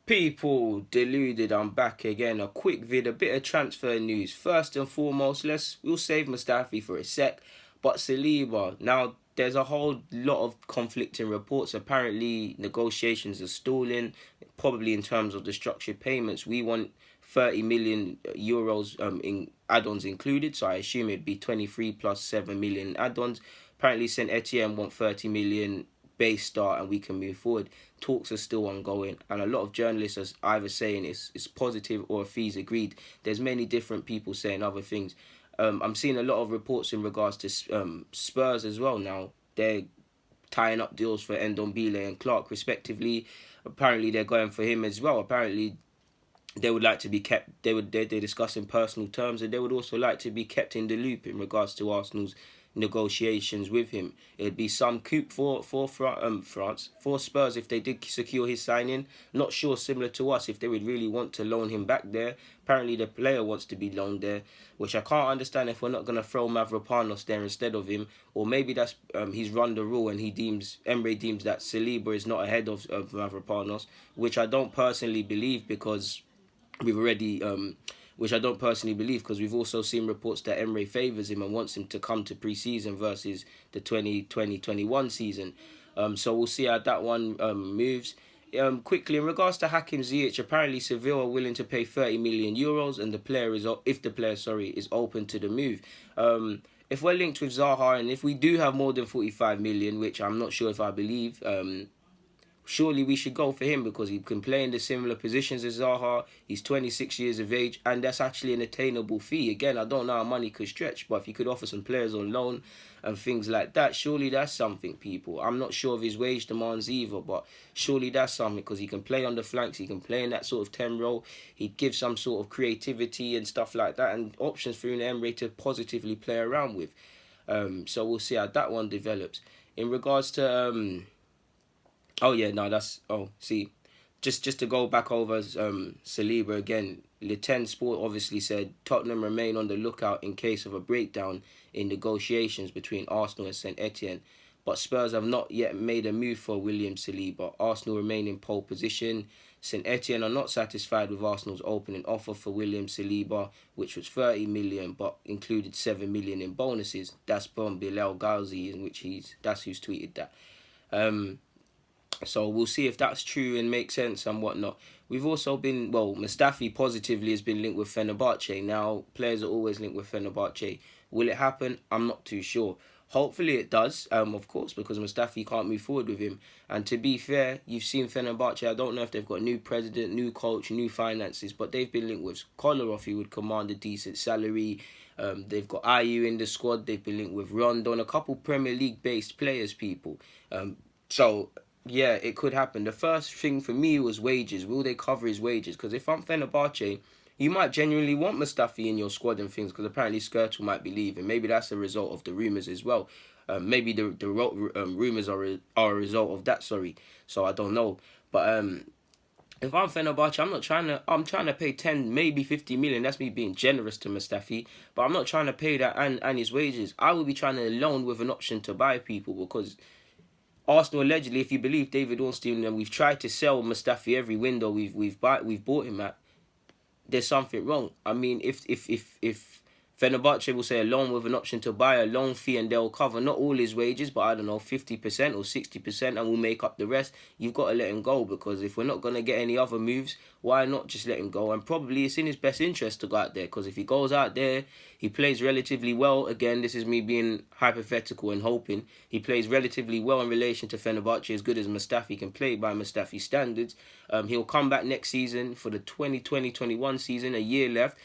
People, deluded, I'm back again. A quick vid, a bit of transfer news. First and foremost, we'll save Mustafi for a sec. But Saliba, now there's a whole lot of conflicting reports. Apparently, negotiations are stalling, probably in terms of the structured payments. We want 30 million euros in add-ons included, so I assume it'd be 23 plus 7 million add-ons. Apparently, Saint Etienne want 30 million base start and we can move forward. Talks are still ongoing, and a lot of journalists are either saying it's positive or fees agreed. There's many different people saying other things. I'm seeing a lot of reports in regards to Spurs as well now. They're tying up deals for Ndombele and Clark respectively. Apparently they're going for him as well. Apparently they would like to be kept. They're discussing personal terms, and they would also like to be kept in the loop in regards to Arsenal's negotiations with him. It'd be some coup for France, for Spurs if they did secure his signing. Not sure, similar to us, if they would really want to loan him back there. Apparently the player wants to be loaned there, which I can't understand if we're not going to throw Mavropanos there instead of him. Or maybe that's he's run the rule and Emre deems that Saliba is not ahead of Mavropanos, which I don't personally believe because we've already which I don't personally believe because we've also seen reports that Emre favours him and wants him to come to pre-season versus the 2020-21 season. So we'll see how that one moves. Quickly, in regards to Hakim Ziyech, apparently Seville are willing to pay 30 million euros, and if the player is open to the move. If we're linked with Zaha, and if we do have more than 45 million, which I'm not sure if I believe, surely we should go for him because he can play in the similar positions as Zaha. He's 26 years of age, and that's actually an attainable fee. Again, I don't know how money could stretch, but if you could offer some players on loan and things like that, surely that's something, people. I'm not sure of his wage demands either, but surely that's something because he can play on the flanks, he can play in that sort of 10 role. He'd give some sort of creativity and stuff like that, and options for Unai Emery to positively play around with. So we'll see how that one develops. In regards to just to go back over Saliba again, Le 10 Sport obviously said Tottenham remain on the lookout in case of a breakdown in negotiations between Arsenal and Saint Etienne, but Spurs have not yet made a move for William Saliba. Arsenal remain in pole position. Saint Etienne are not satisfied with Arsenal's opening offer for William Saliba, which was 30 million but included 7 million in bonuses. That's from Bilal Ghazi, in which that's who's tweeted that. So we'll see if that's true and makes sense and whatnot. We've also been, Mustafi positively has been linked with Fenerbahçe. Now, players are always linked with Fenerbahçe. Will it happen? I'm not too sure. Hopefully it does, of course, because Mustafi can't move forward with him. And to be fair, you've seen Fenerbahçe. I don't know if they've got new president, new coach, new finances, but they've been linked with Kolarov, who would command a decent salary. They've got Ayew in the squad. They've been linked with Rondon, a couple Premier League-based players, people. Yeah, it could happen. The first thing for me was wages. Will they cover his wages? Because if I'm Fenerbahçe, you might genuinely want Mustafi in your squad and things because apparently Skirtle might be leaving. Maybe that's a result of the rumours as well. Maybe the rumours are a result of that, So I don't know. But if I'm Fenerbahçe, I'm trying to pay 10, maybe 50 million. That's me being generous to Mustafi. But I'm not trying to pay that and his wages. I will be trying to loan with an option to buy people because Arsenal allegedly, if you believe David Ornstein, and we've tried to sell Mustafi every window we've bought him at, there's something wrong. I mean, if Fenerbahçe will say a loan with an option to buy, a loan fee, and they'll cover not all his wages, but I don't know, 50% or 60%, and we'll make up the rest. You've got to let him go because if we're not going to get any other moves, why not just let him go? And probably it's in his best interest to go out there because if he goes out there, he plays relatively well. Again, this is me being hypothetical and hoping. He plays relatively well in relation to Fenerbahçe, as good as Mustafi can play by Mustafi standards. He'll come back next season for the 2020-21 season, a year left.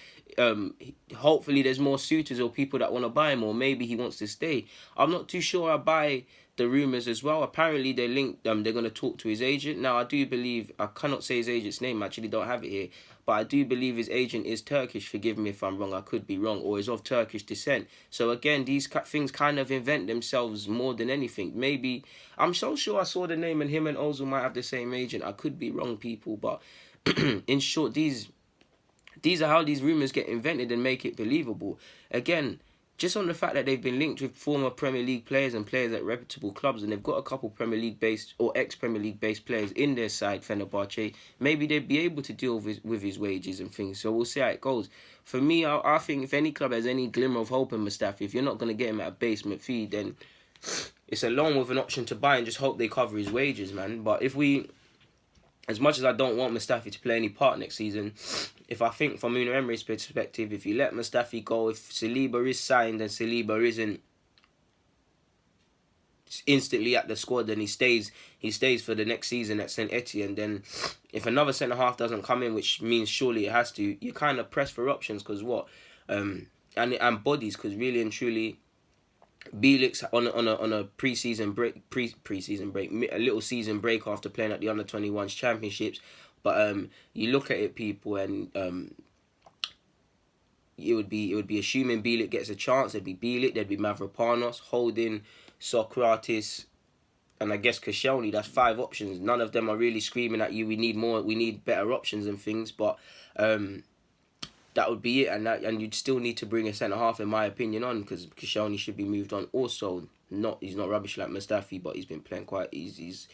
Hopefully there's more suitors or people that want to buy him, or maybe he wants to stay. I'm not too sure I buy the rumours as well. Apparently they're linked, they're going to talk to his agent. Now I do believe, I cannot say his agent's name, I actually don't have it here, but I do believe his agent is Turkish. Forgive me if I'm wrong, I could be wrong, or is of Turkish descent. So again, these things kind of invent themselves more than anything. Maybe, I'm so sure I saw the name and him and Ozil might have the same agent. I could be wrong, people, but in short, these are how these rumours get invented and make it believable. Again, just on the fact that they've been linked with former Premier League players and players at reputable clubs, and they've got a couple Premier League based or ex-Premier League based players in their side, Fenerbahçe, maybe they'd be able to deal with his wages and things. So we'll see how it goes. For me, I think if any club has any glimmer of hope in Mustafi, if you're not going to get him at a basement fee, then it's a loan with an option to buy and just hope they cover his wages, man. But if we... As much as I don't want Mustafi to play any part next season, if I think from Unai Emery's perspective, if you let Mustafi go, if Saliba is signed and Saliba isn't instantly at the squad, then he stays for the next season at St Etienne. Then if another centre-half doesn't come in, which means surely it has to, you kind of press for options, because what? And bodies, because really and truly, Bielik's on a pre-season break, a little season break after playing at the under-21s championships. But you look at it, people, and it would be assuming Bielik gets a chance. There'd be Bielik, there'd be Mavropanos, Holding, Socrates, and I guess Koscielny. That's 5 options. None of them are really screaming at you, we need more, we need better options and things. But that would be it, and you'd still need to bring a centre half, in my opinion, on, because Koscielny should be moved on. Also, he's not rubbish like Mustafi, but he's been playing he's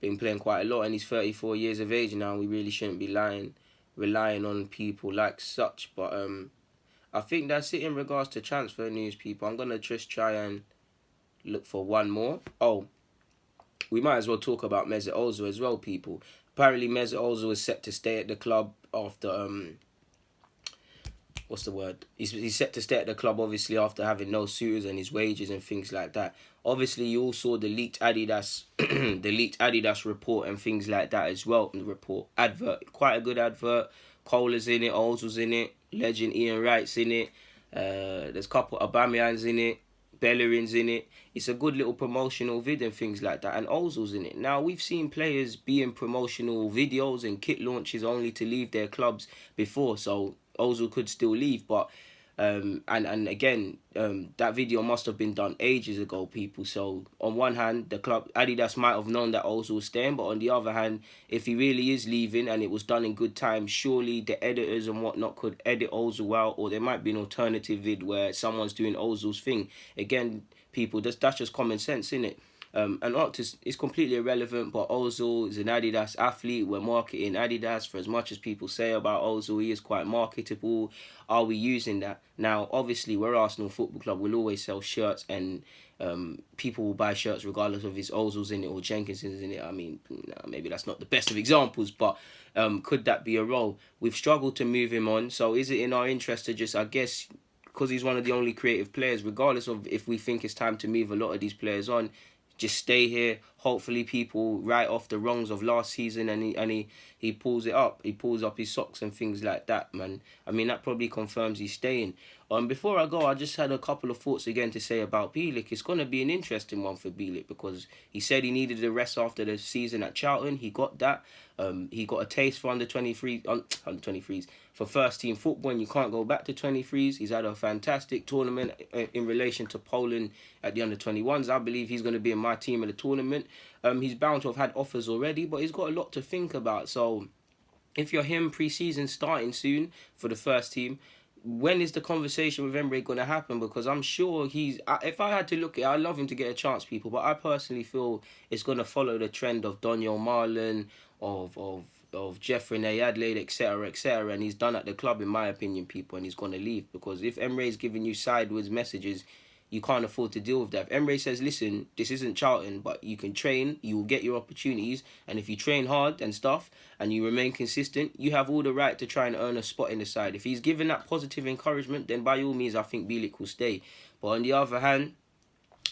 been playing quite a lot, and he's 34 years of age now. We really shouldn't be relying on people like such. But I think that's it in regards to transfer news, people. I'm gonna just try and look for one more. Oh, we might as well talk about Mesut Özil as well, people. Apparently, Mesut Özil is set to stay at the club after what's the word? He's set to stay at the club, obviously, after having no suitors and his wages and things like that. Obviously, you all saw the leaked Adidas, report and things like that as well. The advert, quite a good advert. Cola's in it, Ozil's in it, legend Ian Wright's in it. There's a couple Aubameyang's in it, Bellerin's in it. It's a good little promotional vid and things like that, and Ozil's in it. Now, we've seen players be in promotional videos and kit launches only to leave their clubs before, so Ozil could still leave. But and again, that video must have been done ages ago, people. So on one hand, the club Adidas might have known that Ozil was staying, but on the other hand, if he really is leaving and it was done in good time, surely the editors and whatnot could edit Ozil out, or there might be an alternative vid where someone's doing Ozil's thing. Again, people, that's just common sense, innit? And Arctis is completely irrelevant, but Ozil is an Adidas athlete. We're marketing Adidas. For as much as people say about Ozil, he is quite marketable. Are we using that? Now, obviously, we're Arsenal Football Club. We'll always sell shirts, and people will buy shirts regardless of if Ozil's in it or Jenkinson's in it. I mean, maybe that's not the best of examples, but could that be a role? We've struggled to move him on, so is it in our interest to just, I guess, because he's one of the only creative players, regardless of if we think it's time to move a lot of these players on, just stay here. Hopefully people write off the wrongs of last season, and he pulls it up. He pulls up his socks and things like that, man. I mean, that probably confirms he's staying. Before I go, I just had a couple of thoughts again to say about Bielik. It's going to be an interesting one for Bielik, because he said he needed a rest after the season at Charlton. He got that. He got a taste for under 23s for first team football, and you can't go back to 23s. He's had a fantastic tournament in relation to Poland at the under 21s. I believe he's going to be in my team at the tournament. He's bound to have had offers already, but he's got a lot to think about. So if you're him, pre-season starting soon for the first team, when is the conversation with Emery going to happen? Because I'm sure if I had to look at it, I'd love him to get a chance, people, but I personally feel it's going to follow the trend of Daniel Marlon, of Jeffrey Adelaide, etc., and he's done at the club, in my opinion, people, and he's going to leave. Because if Emery's giving you sideways messages, you can't afford to deal with that. If Emery says, listen, this isn't Charlton, but you can train, you will get your opportunities, and if you train hard and stuff, and you remain consistent, you have all the right to try and earn a spot in the side. If he's given that positive encouragement, then by all means, I think Bielik will stay. But on the other hand,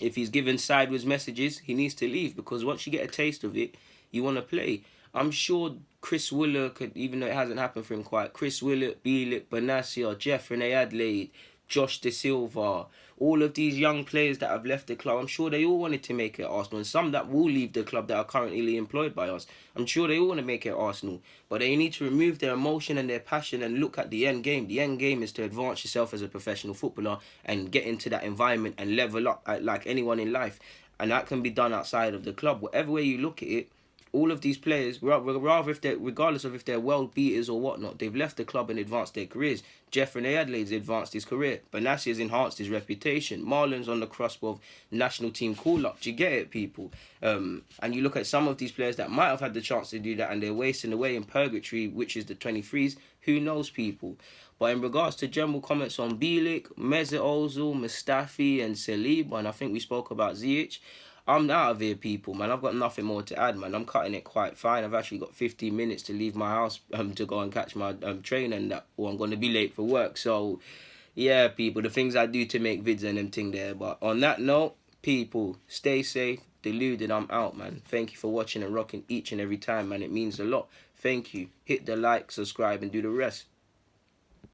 if he's given sideways messages, he needs to leave, because once you get a taste of it, you want to play. I'm sure Chris Willock could, even though it hasn't happened for him quite, Chris Willock, Bielik, Benassia, Jeffrey Adelaide, Josh De Silva, all of these young players that have left the club, I'm sure they all wanted to make it at Arsenal. And some that will leave the club that are currently employed by us, I'm sure they all want to make it at Arsenal. But they need to remove their emotion and their passion and look at the end game. The end game is to advance yourself as a professional footballer and get into that environment and level up like anyone in life. And that can be done outside of the club. Whatever way you look at it, all of these players, rather if they're, regardless of if they're world beaters or whatnot, they've left the club and advanced their careers. Jeffrey Adelaide's advanced his career. Benassia's enhanced his reputation. Marlon's on the cusp of national team call-up. Do you get it, people? And you look at some of these players that might have had the chance to do that and they're wasting away in purgatory, which is the 23s. Who knows, people? But in regards to general comments on Bielik, Mesut Özil, Mustafi and Saliba, and I think we spoke about Ziyech, I'm out of here, people, man. I've got nothing more to add, man. I'm cutting it quite fine. I've actually got 15 minutes to leave my house to go and catch my train and that, or I'm going to be late for work. So, yeah, people, the things I do to make vids and them thing there. But on that note, people, stay safe. Deluded, I'm out, man. Thank you for watching and rocking each and every time, man. It means a lot. Thank you. Hit the like, subscribe, and do the rest.